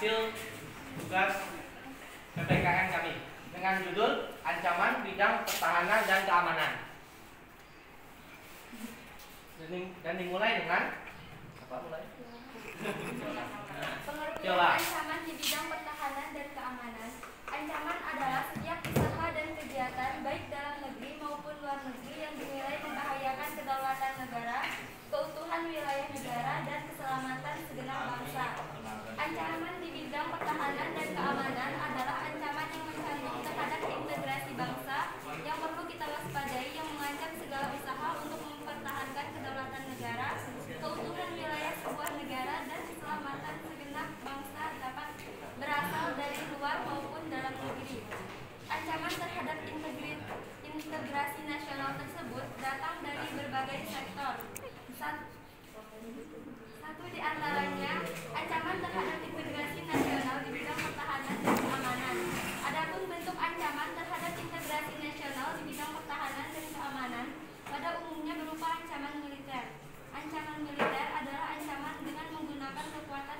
hasil tugas PPKN kami dengan judul Ancaman Bidang Pertahanan dan Keamanan. Dan dimulai dengan apa mulai? Pengertian ancaman di bidang pertahanan dan keamanan. Ancaman adalah setiap usaha dan kegiatan baik dalam negeri maupun luar negeri yang dinilai membahayakan kedaulatan negara, keutuhan wilayah negara, dan keselamatan segenap bangsa. Ancaman di bidang pertahanan dan keamanan adalah ancaman yang mencakup terhadap integrasi bangsa yang perlu kita waspadai, yang mengancam segala usaha untuk mempertahankan kedaulatan negara, keutuhan wilayah sebuah negara, dan keselamatan segenap bangsa dapat berasal dari luar maupun dalam negeri. Ancaman terhadap integrasi nasional tersebut datang dari berbagai sektor. Satu di antaranya ancaman terhadap integrasi nasional di bidang pertahanan dan keamanan. Adapun bentuk ancaman terhadap integrasi nasional di bidang pertahanan dan keamanan pada umumnya berupa ancaman militer. Ancaman militer adalah ancaman dengan menggunakan kekuatan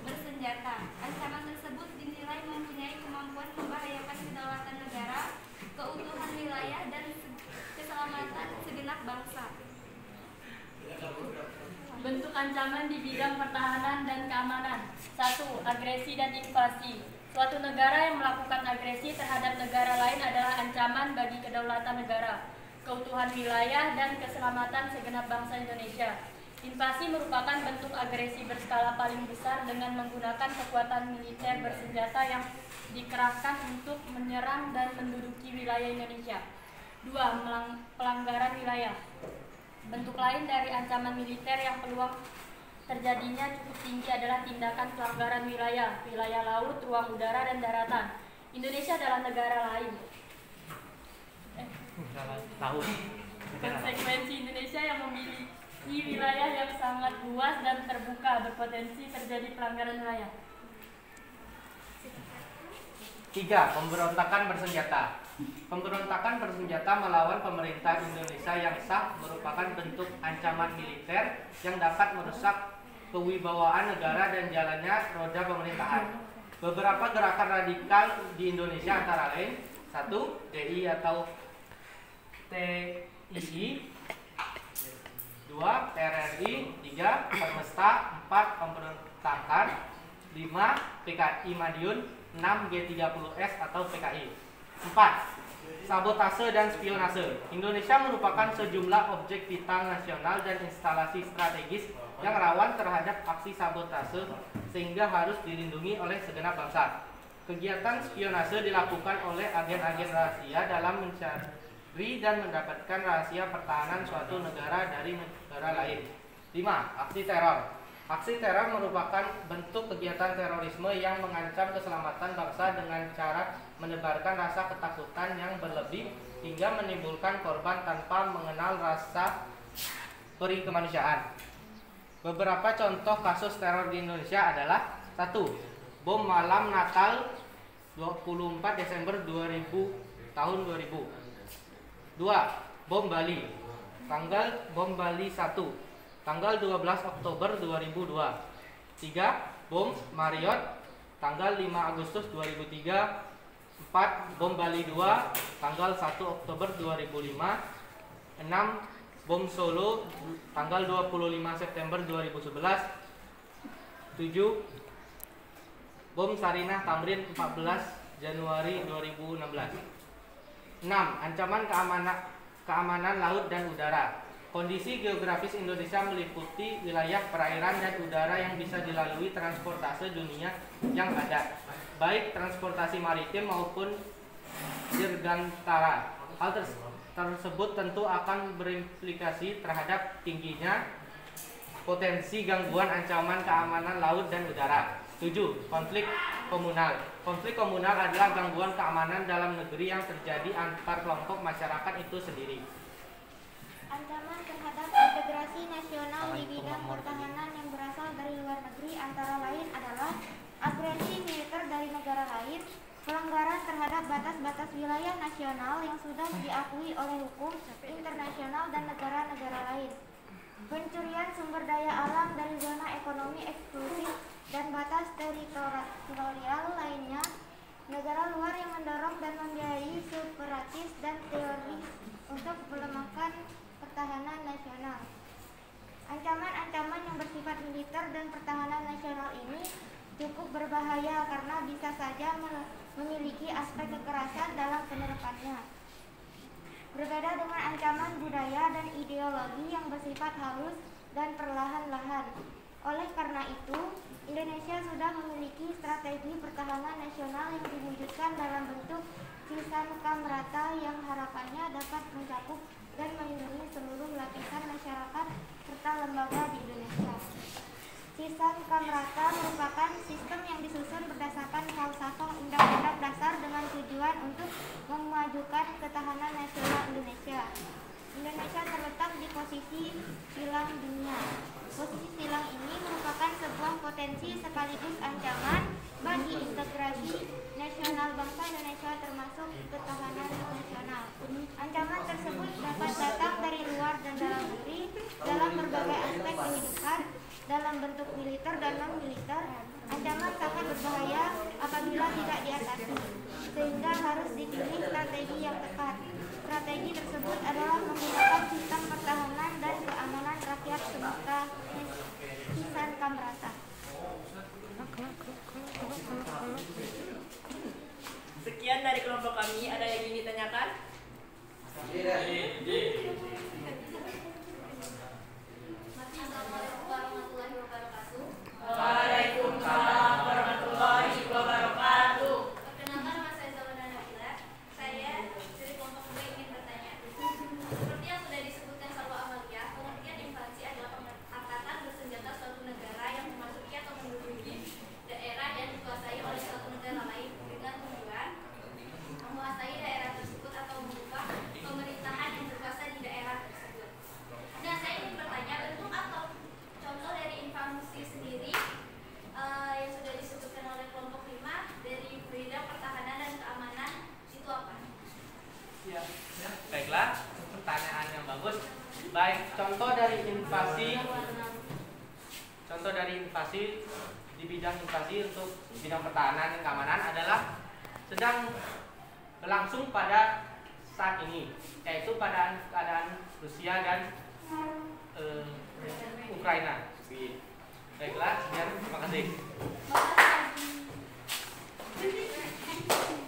bersenjata. Ancaman tersebut dinilai mempunyai kemampuan membahayakan kedaulatan negara, keutuhan wilayah, dan keselamatan segenap bangsa. Bentuk ancaman di bidang pertahanan dan keamanan. 1. Agresi dan invasi. Suatu negara yang melakukan agresi terhadap negara lain adalah ancaman bagi kedaulatan negara, keutuhan wilayah, dan keselamatan segenap bangsa Indonesia. Invasi merupakan bentuk agresi berskala paling besar dengan menggunakan kekuatan militer bersenjata yang dikerahkan untuk menyerang dan menduduki wilayah Indonesia. 2. Pelanggaran wilayah. Bentuk lain dari ancaman militer yang peluang terjadinya cukup tinggi adalah tindakan pelanggaran wilayah laut, ruang udara, dan daratan. Indonesia adalah negara lain. Konsekuensi Indonesia yang memiliki wilayah yang sangat luas dan terbuka berpotensi terjadi pelanggaran wilayah. 3. Pemberontakan bersenjata. Pemberontakan bersenjata melawan pemerintah Indonesia yang sah merupakan bentuk ancaman militer yang dapat merusak kewibawaan negara dan jalannya roda pemerintahan. Beberapa gerakan radikal di Indonesia antara lain 1. DI atau TII, 2. TRRI, 3. Permesta, 4. Pemberontakan, 5. PKI Madiun, 6. G30S atau PKI. 4. Sabotase dan spionase. Indonesia merupakan sejumlah objek vital nasional dan instalasi strategis yang rawan terhadap aksi sabotase sehingga harus dilindungi oleh segenap bangsa. Kegiatan spionase dilakukan oleh agen-agen rahasia dalam mencari dan mendapatkan rahasia pertahanan suatu negara dari negara lain. 5. Aksi teror. Aksi teror merupakan bentuk kegiatan terorisme yang mengancam keselamatan bangsa dengan cara menebarkan rasa ketakutan yang berlebih hingga menimbulkan korban tanpa mengenal rasa peri kemanusiaan. Beberapa contoh kasus teror di Indonesia adalah 1. Bom malam Natal 24 Desember 2000 tahun 2000. 2. Bom Bali. Bom Bali 1 tanggal 12 Oktober 2002. 3. Bom Marriott tanggal 5 Agustus 2003. 4. Bom Bali 2 tanggal 1 Oktober 2005. 6. Bom Solo tanggal 25 September 2011. 7. Bom Sarinah Tamrin 14 Januari 2016. 6. Ancaman keamanan laut dan udara. Kondisi geografis Indonesia meliputi wilayah perairan dan udara yang bisa dilalui transportasi dunia yang ada, baik transportasi maritim maupun dirgantara. Hal tersebut tentu akan berimplikasi terhadap tingginya potensi gangguan ancaman keamanan laut dan udara. 7. Konflik komunal. Konflik komunal adalah gangguan keamanan dalam negeri yang terjadi antar kelompok masyarakat itu sendiri. Ancaman terhadap integrasi nasional di bidang pertahanan yang berasal dari luar negeri antara lain adalah agresi militer dari negara lain, pelanggaran terhadap batas-batas wilayah nasional yang sudah diakui oleh hukum internasional dan negara-negara lain, pencurian sumber daya alam dari zona ekonomi eksklusif dan batas teritorial lainnya, negara luar yang mendorong dan membiayai separatis dan teroris untuk melemahkan pertahanan nasional. Ancaman-ancaman yang bersifat militer dan pertahanan nasional ini cukup berbahaya karena bisa saja memiliki aspek kekerasan dalam penerapannya. Berbeda dengan ancaman budaya dan ideologi yang bersifat halus dan perlahan-lahan. Oleh karena itu, Indonesia sudah memiliki strategi pertahanan nasional yang diwujudkan dalam bentuk Cisancamrata yang harapannya dapat mencakup dan melindungi seluruh lapisan masyarakat serta lembaga di Indonesia. Cisancamrata merupakan sistem yang disusun berdasarkan falsafah Undang-Undang Dasar dengan tujuan untuk memajukan ketahanan nasional Indonesia. Indonesia terletak di posisi silang dunia. Posisi silang ini merupakan sebuah potensi sekaligus ancaman bagi integrasi nasional bangsa Indonesia termasuk ketahanan nasional. Ancaman tersebut dapat datang dari luar dan dalam negeri dalam berbagai aspek kehidupan, dalam bentuk militer dan non-militer. Ancaman sangat berbahaya apabila tidak diatasi, sehingga harus dipilih strategi yang tepat. Strategi tersebut adalah menggunakan sistem pertahanan dan keamanan rakyat semesta Cisancamrata. Sekian dari kelompok kami. Ada yang ingin ditanyakan? Assalamualaikum warahmatullahi wabarakatuh. Waalaikumsalam warahmatullahi wabarakatuh. Perkenalkan, nama saya Zalana Nabila. Saya dari kelompok B ingin bertanya. Seperti yang sudah disebutkan Salwa Amalia, pengertian invasi adalah angkatan bersenjata suatu negara yang memasuki atau menduduki daerah yang dikuasai oleh suatu negara lain dengan tujuan menguasai daerah tersebut atau mengubah pemerintahan yang berkuasa di daerah tersebut. Nah, saya ingin bertanya, bentuk atau contoh dari invasi sendiri yang sudah disebutkan oleh kelompok 5 dari bidang pertahanan dan keamanan itu apa? Ya, baiklah, pertanyaan yang bagus. Baik, contoh dari invasi di bidang invasi untuk bidang pertahanan dan keamanan adalah sedang berlangsung pada saat ini, yaitu pada keadaan Rusia dan Ukraina. Baiklah, sekian, terima kasih.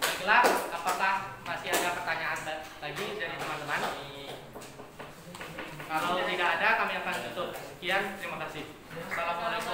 Baiklah, apakah masih ada pertanyaan lagi dari teman-teman? Kalau tidak ada, kami akan tutup. Sekian, terima kasih. Assalamualaikum.